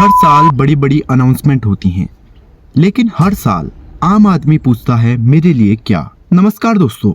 हर साल बड़ी बड़ी अनाउंसमेंट होती हैं, लेकिन हर साल आम आदमी पूछता है मेरे लिए क्या। नमस्कार दोस्तों,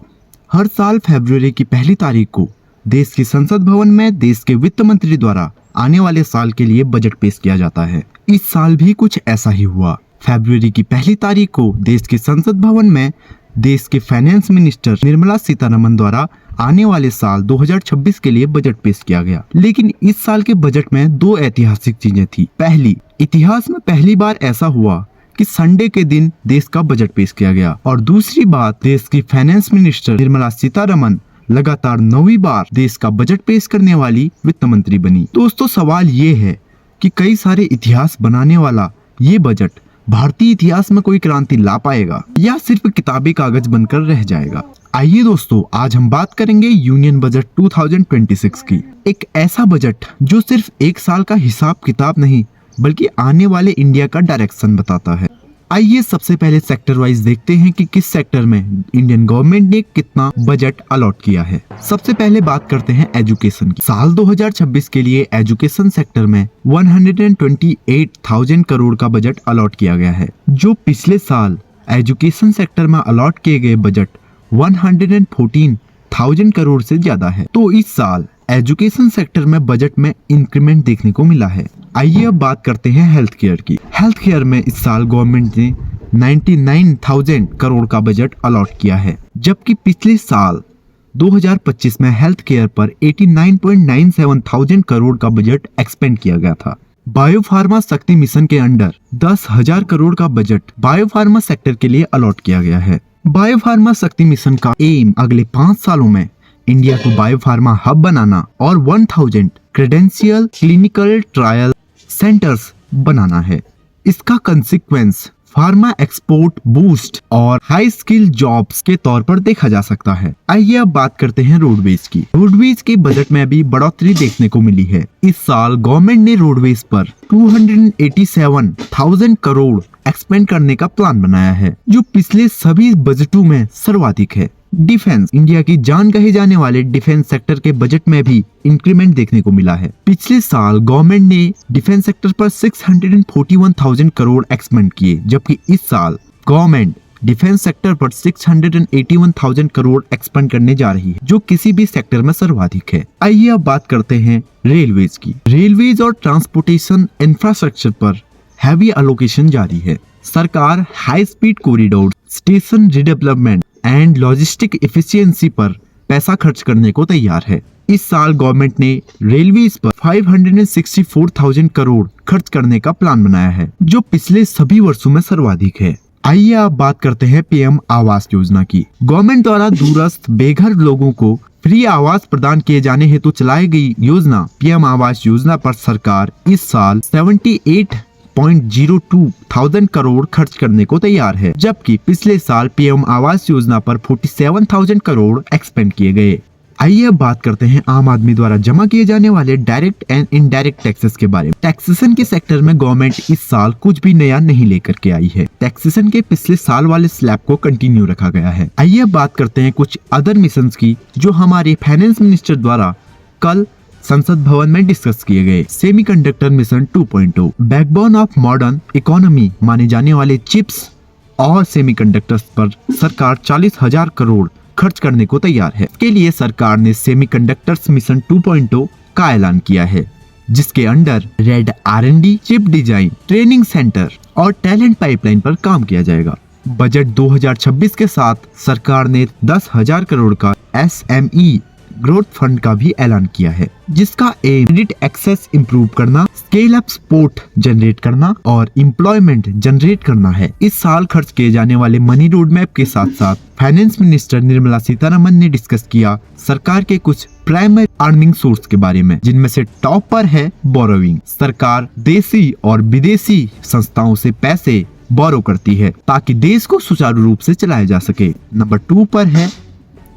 हर साल फरवरी की पहली तारीख को देश की संसद भवन में देश के वित्त मंत्री द्वारा आने वाले साल के लिए बजट पेश किया जाता है। इस साल भी कुछ ऐसा ही हुआ। फरवरी की पहली तारीख को देश के संसद भवन में देश के फाइनेंस मिनिस्टर निर्मला सीतारमण द्वारा आने वाले साल 2026 के लिए बजट पेश किया गया। लेकिन इस साल के बजट में दो ऐतिहासिक चीजें थी। पहली, इतिहास में पहली बार ऐसा हुआ कि संडे के दिन देश का बजट पेश किया गया, और दूसरी बात, देश की फाइनेंस मिनिस्टर निर्मला सीतारमण लगातार 9वीं बार देश का बजट पेश करने वाली वित्त मंत्री बनी। दोस्तों, सवाल ये है कि कई सारे इतिहास बनाने वाला ये बजट भारतीय इतिहास में कोई क्रांति ला पाएगा या सिर्फ किताबी कागज बनकर रह जाएगा। आइए दोस्तों, आज हम बात करेंगे यूनियन बजट 2026 की। एक ऐसा बजट जो सिर्फ एक साल का हिसाब किताब नहीं बल्कि आने वाले इंडिया का डायरेक्शन बताता है। आइए सबसे पहले सेक्टर वाइज देखते हैं कि किस सेक्टर में इंडियन गवर्नमेंट ने कितना बजट अलॉट किया है। सबसे पहले बात करते हैं एजुकेशन की। साल 2026 के लिए एजुकेशन सेक्टर में 128,000 करोड़ का बजट अलॉट किया गया है, जो पिछले साल एजुकेशन सेक्टर में अलॉट किए गए बजट 114,000 करोड़ से ज्यादा है। तो इस साल एजुकेशन सेक्टर में बजट में इंक्रीमेंट देखने को मिला है। आइए अब बात करते हैं हेल्थ केयर की। हेल्थ केयर में इस साल गवर्नमेंट ने 99,000 करोड़ का बजट अलॉट किया है, जबकि पिछले साल 2025 में हेल्थ केयर पर 89,97,000 करोड़ का बजट एक्सपेंड किया गया था। बायोफार्मा शक्ति मिशन के अंडर 10,000 करोड़ का बजट बायोफार्मा सेक्टर के लिए अलॉट किया गया है। बायोफार्मा शक्ति मिशन का एम अगले 5 सालों में इंडिया को बायोफार्मा हब बनाना और 1000 क्रेडेंशियल क्लिनिकल ट्रायल सेंटर्स बनाना है। इसका कंसिक्वेंस फार्मा एक्सपोर्ट बूस्ट और हाई स्किल जॉब्स के तौर पर देखा जा सकता है। आइए अब बात करते हैं रोडवेज की। रोडवेज के बजट में भी बढ़ोतरी देखने को मिली है। इस साल गवर्नमेंट ने रोडवेज पर 287,000 करोड़ एक्सपेंड करने का प्लान बनाया है, जो पिछले सभी बजटों में सर्वाधिक है। डिफेंस, इंडिया की जान कहे जाने वाले डिफेंस सेक्टर के बजट में भी इंक्रीमेंट देखने को मिला है। पिछले साल गवर्नमेंट ने डिफेंस सेक्टर पर 641,000 करोड़ एक्सपेंड किए, जबकि इस साल गवर्नमेंट डिफेंस सेक्टर पर 681,000 करोड़ एक्सपेंड करने जा रही है, जो किसी भी सेक्टर में सर्वाधिक है। आइए अब बात करते हैं रेलवेज की। रेलवेज और ट्रांसपोर्टेशन इंफ्रास्ट्रक्चर पर हैवी एलोकेशन जारी है। सरकार high speed corridor, station redevelopment and logistic efficiency पर पैसा खर्च करने को तैयार है। इस साल गवर्नमेंट ने रेलवेज पर 564,000 करोड़ खर्च करने का प्लान बनाया है, जो पिछले सभी वर्षों में सर्वाधिक है। आइए आप बात करते हैं पीएम आवास योजना की। गवर्नमेंट द्वारा दूरस्थ बेघर लोगों को फ्री आवास प्रदान किए जाने हेतु चलाई गई योजना पीएम आवास योजना पर सरकार इस साल 78,02 करोड़ खर्च करने को तैयार है, जबकि पिछले साल पीएम आवास योजना पर 47,000 करोड़ एक्सपेंड किए गए। आइए अब बात करते हैं आम आदमी द्वारा जमा किए जाने वाले डायरेक्ट एंड इनडायरेक्ट टैक्सेस के बारे में। टैक्सेशन के सेक्टर में गवर्नमेंट इस साल कुछ भी नया नहीं लेकर के आई है। टैक्सेशन के पिछले साल वाले स्लैब को कंटिन्यू रखा गया है। आइए अब बात करते हैं कुछ अदर मिशंस की, जो हमारे फाइनेंस मिनिस्टर द्वारा कल संसद भवन में डिस्कस किए गए। Semiconductor mission 2.0, backbone of modern economy माने जाने वाले चिप्स और सेमीकंडक्टर्स पर सरकार 40,000 करोड़ खर्च करने को तैयार है। इसके लिए सरकार ने सेमीकंडक्टर्स मिशन 2.0 का ऐलान किया है, जिसके under red R&D, chip design, training centre और टैलेंट पाइपलाइन पर काम किया जाएगा। बजट 2026 के साथ सरकार ने 10,000 करोड़ का SME ग्रोथ फंड का भी ऐलान किया है, जिसका एम क्रेडिट एक्सेस इंप्रूव करना, स्केल अप सपोर्ट जनरेट करना और एम्प्लॉयमेंट जनरेट करना है। इस साल खर्च किए जाने वाले मनी रोड मैप के साथ साथ फाइनेंस मिनिस्टर निर्मला सीतारमण ने डिस्कस किया सरकार के कुछ प्राइमरी अर्निंग सोर्स के बारे में, जिनमें से टॉप पर है बोरोइंग। सरकार देशी और विदेशी संस्थाओं से पैसे बोरो करती है ताकि देश को सुचारू रूप से चलाया जा सके। नंबर 2 पर है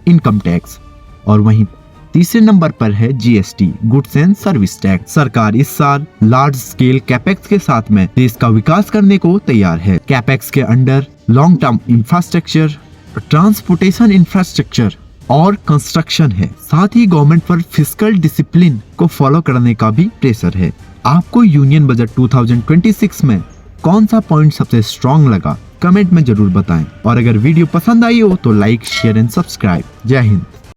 इनकम टैक्स और वहीं तीसरे नंबर पर है GST, goods and service tax. सरकार इस साल लार्ज स्केल कैपेक्स के साथ में देश का विकास करने को तैयार है। कैपेक्स के under long term infrastructure, transportation infrastructure और कंस्ट्रक्शन है। साथ ही गवर्नमेंट पर फिस्कल डिसिप्लिन को फॉलो करने का भी प्रेशर है। आपको यूनियन बजट 2026 में कौन सा पॉइंट सबसे स्ट्रॉन्ग लगा, कमेंट में जरूर बताएं। और अगर वीडियो पसंद आई हो तो लाइक, शेयर एंड सब्सक्राइब। जय हिंद।